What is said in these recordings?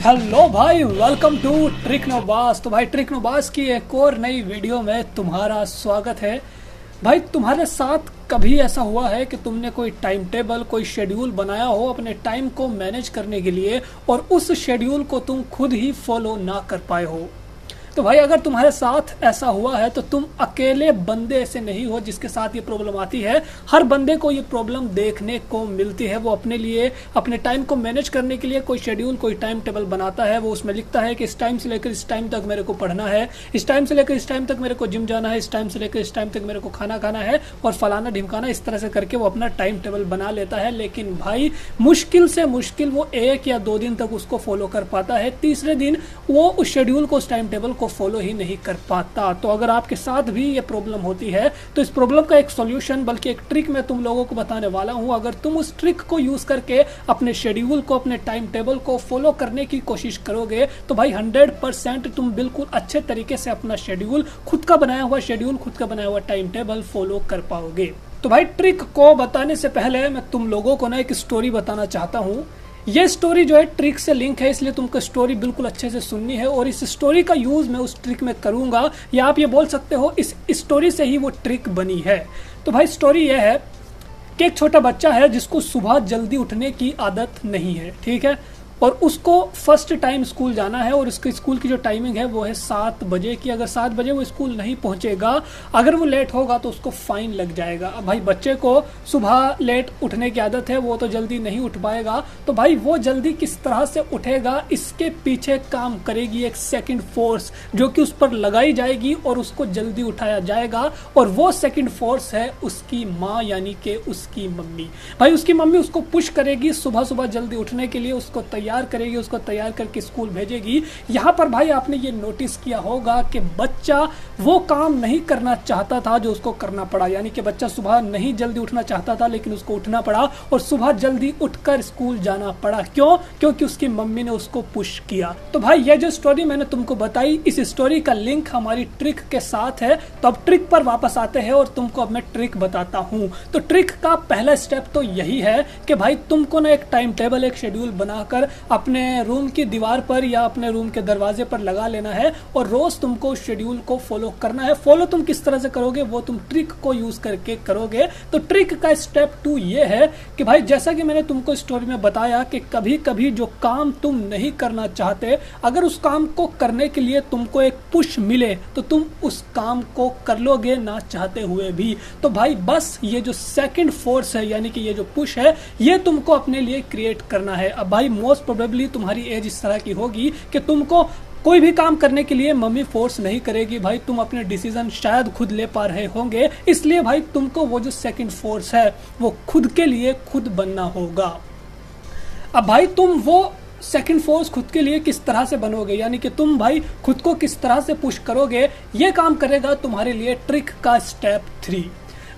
Hello भाई, welcome to ट्रिकनोबास। तो भाई ट्रिकनोबास की एक और नई वीडियो में तुम्हारा स्वागत है। भाई तुम्हारे साथ कभी ऐसा हुआ है कि तुमने कोई टाइम टेबल, कोई शेड्यूल बनाया हो अपने टाइम को मैनेज करने के लिए और उस शेड्यूल को तुम खुद ही फॉलो ना कर पाए हो? तो भाई अगर तुम्हारे साथ ऐसा हुआ है तो तुम अकेले बंदे ऐसे नहीं हो जिसके साथ ये प्रॉब्लम आती है। हर बंदे को ये प्रॉब्लम देखने को मिलती है। वो अपने लिए, अपने टाइम को मैनेज करने के लिए कोई शेड्यूल, कोई टाइम टेबल बनाता है। वो उसमें लिखता है कि इस टाइम से लेकर इस टाइम तक मेरे को पढ़ना है, इस टाइम से लेकर इस टाइम तक मेरे को जिम जाना है, इस टाइम से लेकर इस टाइम तक मेरे को खाना खाना है और फलाना ढिमकाना। इस तरह से करके वो अपना टाइम टेबल बना लेता है। लेकिन भाई मुश्किल से मुश्किल वो 1 या 2 दिन तक उसको फॉलो कर पाता है। तीसरे दिन वो उस शेड्यूल को, उस टाइम टेबल को फॉलो ही नहीं कर पाता। तो अगर आपके साथ भी ये प्रॉब्लम होती है तो इस प्रॉब्लम का एक सॉल्यूशन, बल्कि एक ट्रिक मैं तुम लोगों को बताने वाला हूं। अगर तुम उस ट्रिक को यूज करके अपने शेड्यूल को, अपने टाइम टेबल को फॉलो करने की कोशिश करोगे तो भाई 100% तुम बिल्कुल अच्छे तरीके से अपना शेड्यूल, खुद का बनाया हुआ शेड्यूल, खुद का बनाया हुआ टाइम टेबल फॉलो कर पाओगे। तो भाई ट्रिक को बताने से पहले मैं तुम लोगों को ना एक स्टोरी बताना चाहता हूं। ये स्टोरी जो है ट्रिक से लिंक है, इसलिए तुमको स्टोरी बिल्कुल अच्छे से सुननी है और इस स्टोरी का यूज मैं उस ट्रिक में करूंगा, या आप ये बोल सकते हो इस स्टोरी से ही वो ट्रिक बनी है। तो भाई स्टोरी ये है कि एक छोटा बच्चा है जिसको सुबह जल्दी उठने की आदत नहीं है, ठीक है, और उसको फर्स्ट टाइम स्कूल जाना है और उसके स्कूल की जो टाइमिंग है वो है 7 बजे की। अगर 7 बजे वो स्कूल नहीं पहुंचेगा, अगर वो लेट होगा तो उसको फाइन लग जाएगा। अब भाई बच्चे को सुबह लेट उठने की आदत है, वो तो जल्दी नहीं उठ पाएगा। तो भाई वो जल्दी किस तरह से उठेगा, इसके पीछे काम करेगी एक सेकंड फोर्स जो कि उस पर लगाई जाएगी और उसको जल्दी उठाया जाएगा। और वो सेकंड फोर्स है उसकी माँ, यानी कि उसकी मम्मी। भाई उसकी मम्मी उसको पुश करेगी सुबह सुबह जल्दी उठने के लिए, उसको तैयार करेगी, उसको तैयार करके स्कूल भेजेगी। यहाँ पर भाई आपने ये नोटिस किया होगा कि बच्चा वो काम नहीं करना चाहता था जो उसको करना पड़ा। यानी कि बच्चा सुबह नहीं जल्दी उठना चाहता था लेकिन उसको उठना पड़ा और सुबह जल्दी उठकर स्कूल जाना पड़ा। क्यों? क्योंकि उसकी मम्मी ने उसको पुश किया। तो भाई ये जो स्टोरी मैंने तुमको बताई, इस स्टोरी का लिंक हमारी ट्रिक के साथ है। तो अब ट्रिक पर वापस आते हैं और तुमको अब मैं ट्रिक बताता हूँ। तो ट्रिक का पहला स्टेप तो यही है कि भाई तुमको ना एक टाइम टेबल, एक शेड्यूल बनाकर अपने रूम की दीवार पर या अपने रूम के दरवाजे पर लगा लेना है और रोज तुमको शेड्यूल को फॉलो करना है। फॉलो तुम किस तरह से करोगे वो तुम ट्रिक को यूज करके करोगे। तो ट्रिक का स्टेप 2 ये है कि भाई जैसा कि मैंने तुमको स्टोरी में बताया कि कभी कभी जो काम तुम नहीं करना चाहते, अगर उस काम को करने के लिए तुमको एक पुश मिले तो तुम उस काम को कर लोगे ना चाहते हुए भी। तो भाई बस ये जो सेकंड फोर्स है, यानी कि ये जो पुश है, ये तुमको अपने लिए क्रिएट करना है। अब भाई मोस्ट प्रोबेबली तुम्हारी एज इस तरह की होगी कि तुमको कोई भी काम करने के लिए मम्मी फोर्स नहीं करेगी। भाई तुम अपने डिसीजन शायद खुद ले पा रहे होंगे, इसलिए भाई तुमको वो जो सेकंड फोर्स है वो खुद के लिए खुद बनना होगा। अब भाई तुम वो सेकंड फोर्स खुद के लिए किस तरह से बनोगे, यानी कि तुम भाई खुद को किस तरह से पुश करोगे, ये काम करेगा तुम्हारे लिए ट्रिक का स्टेप 3।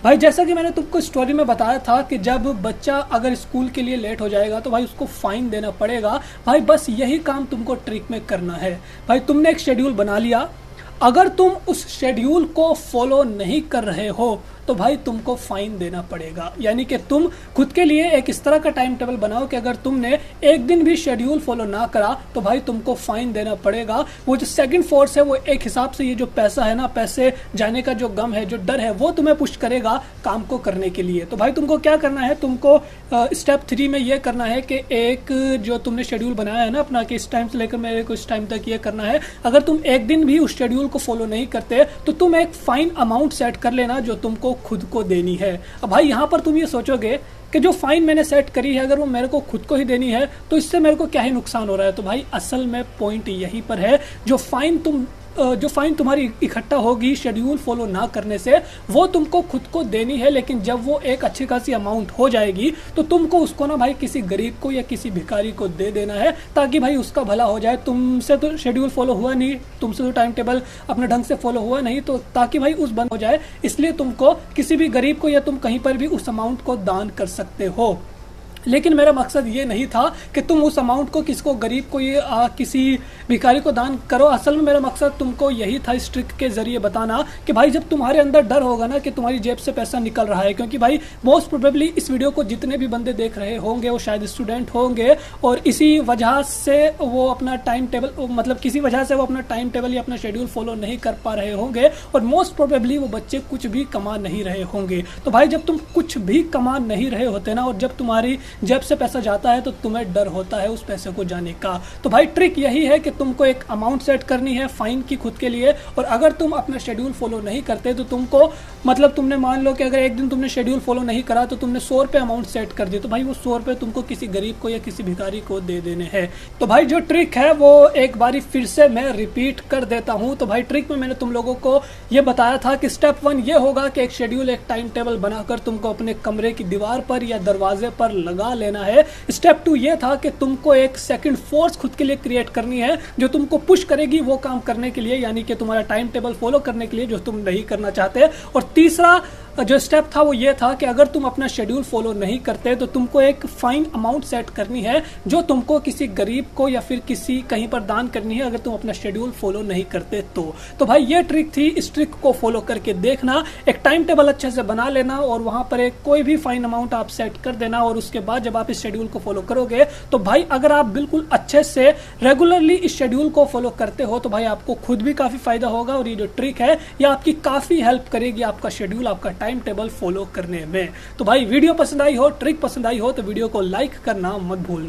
भाई जैसा कि मैंने तुमको स्टोरी में बताया था कि जब बच्चा अगर स्कूल के लिए लेट हो जाएगा तो भाई उसको फाइन देना पड़ेगा। भाई बस यही काम तुमको ट्रिक में करना है। भाई तुमने एक शेड्यूल बना लिया, अगर तुम उस शेड्यूल को फॉलो नहीं कर रहे हो तो भाई तुमको फाइन देना पड़ेगा। यानी कि तुम खुद के लिए एक इस तरह का टाइम टेबल बनाओ कि अगर तुमने एक दिन भी शेड्यूल फॉलो ना करा तो भाई तुमको फाइन देना पड़ेगा। वो जो सेकंड फोर्स है वो एक हिसाब से, ये जो पैसा है ना, पैसे जाने का जो गम है, जो डर है, वो तुम्हें पुश करेगा काम को करने के लिए। तो भाई तुमको क्या करना है, तुमको स्टेप 3 में ये करना है कि एक जो तुमने शेड्यूल बनाया है ना अपना, कि इस टाइम से लेकर मेरे को इस टाइम तक ये करना है, अगर तुम एक दिन भी उस शेड्यूल को फॉलो नहीं करते तो तुम एक फाइन अमाउंट सेट कर लेना जो तुमको खुद को देनी है। अब भाई यहाँ पर तुम ये सोचोगे कि जो फाइन मैंने सेट करी है अगर वो मेरे को खुद को ही देनी है तो इससे मेरे को क्या ही नुकसान हो रहा है। तो भाई असल में पॉइंट यहीं पर है, जो फाइन तुम्हारी इकट्ठा होगी शेड्यूल फॉलो ना करने से, वो तुमको खुद को देनी है। लेकिन जब वो एक अच्छी खासी अमाउंट हो जाएगी तो तुमको उसको ना भाई किसी गरीब को या किसी भिखारी को दे देना है, ताकि भाई उसका भला हो जाए। तुमसे तो शेड्यूल फॉलो हुआ नहीं, तुमसे तो टाइम टेबल अपने ढंग से फॉलो हुआ नहीं, तो ताकि भाई उस बंद हो जाए, इसलिए तुमको किसी भी गरीब को या तुम कहीं पर भी उस अमाउंट को दान कर सकते हो। लेकिन मेरा मकसद ये नहीं था कि तुम उस अमाउंट को किसको गरीब को ये किसी भिखारी को दान करो। असल में मेरा मकसद तुमको यही था इस ट्रिक के जरिए बताना कि भाई जब तुम्हारे अंदर डर होगा ना कि तुम्हारी जेब से पैसा निकल रहा है, क्योंकि भाई मोस्ट प्रोबेबली इस वीडियो को जितने भी बंदे देख रहे होंगे वो शायद स्टूडेंट होंगे और इसी वजह से वो अपना टाइम टेबल मतलब किसी वजह से वो अपना टाइम टेबल या अपना शेड्यूल फॉलो नहीं कर पा रहे होंगे और मोस्ट प्रोबेबली वो बच्चे कुछ भी कमा नहीं रहे होंगे। तो भाई जब तुम कुछ भी कमा नहीं रहे होते ना और जब तुम्हारी जेब से पैसा जाता है तो तुम्हें डर होता है उस पैसे को जाने का। तो भाई ट्रिक यही है कि तुमको एक अमाउंट सेट करनी है फाइन की खुद के लिए, और अगर तुम अपना शेड्यूल फॉलो नहीं करते तो तुमको मतलब तुमने मान लो कि अगर एक दिन तुमने शेड्यूल फॉलो नहीं करा तो तुमने 100 रुपये अमाउंट सेट कर दी, तो भाई वो 100 रुपये तुमको किसी गरीब को या किसी भिखारी को दे देने हैं। तो भाई जो ट्रिक है वो एक बारी फिर से मैं रिपीट कर देता हूँ। तो भाई ट्रिक में मैंने तुम लोगों को ये बताया था कि स्टेप 1 ये होगा कि एक शेड्यूल एक टाइम टेबल बनाकर तुमको अपने कमरे की दीवार पर या दरवाजे पर लगा लेना है। स्टेप 2 ये था कि तुमको एक सेकंड फोर्स खुद के लिए क्रिएट करनी है जो तुमको पुश करेगी वो काम करने के लिए, यानी कि तुम्हारा टाइम टेबल फॉलो करने के लिए जो तुम नहीं करना चाहते। और तीसरा जो स्टेप था वो ये था कि अगर तुम अपना शेड्यूल फॉलो नहीं करते तो तुमको एक फाइन अमाउंट सेट करनी है जो तुमको किसी गरीब को या फिर किसी कहीं पर दान करनी है अगर तुम अपना शेड्यूल फॉलो नहीं करते तो भाई ये ट्रिक थी। इस ट्रिक को फॉलो करके देखना, एक टाइम टेबल अच्छे से बना लेना और वहां पर एक कोई भी फाइन अमाउंट आप सेट कर देना, और उसके बाद जब आप इस शेड्यूल को फॉलो करोगे तो भाई अगर आप बिल्कुल अच्छे से रेगुलरली इस शेड्यूल को फॉलो करते हो तो भाई आपको खुद भी काफी फायदा होगा और ये जो ट्रिक है ये आपकी काफी हेल्प करेगी आपका शेड्यूल आपका टाइम टेबल फॉलो करने में। तो भाई वीडियो पसंद आई हो, ट्रिक पसंद आई हो तो वीडियो को लाइक करना मत भूलना।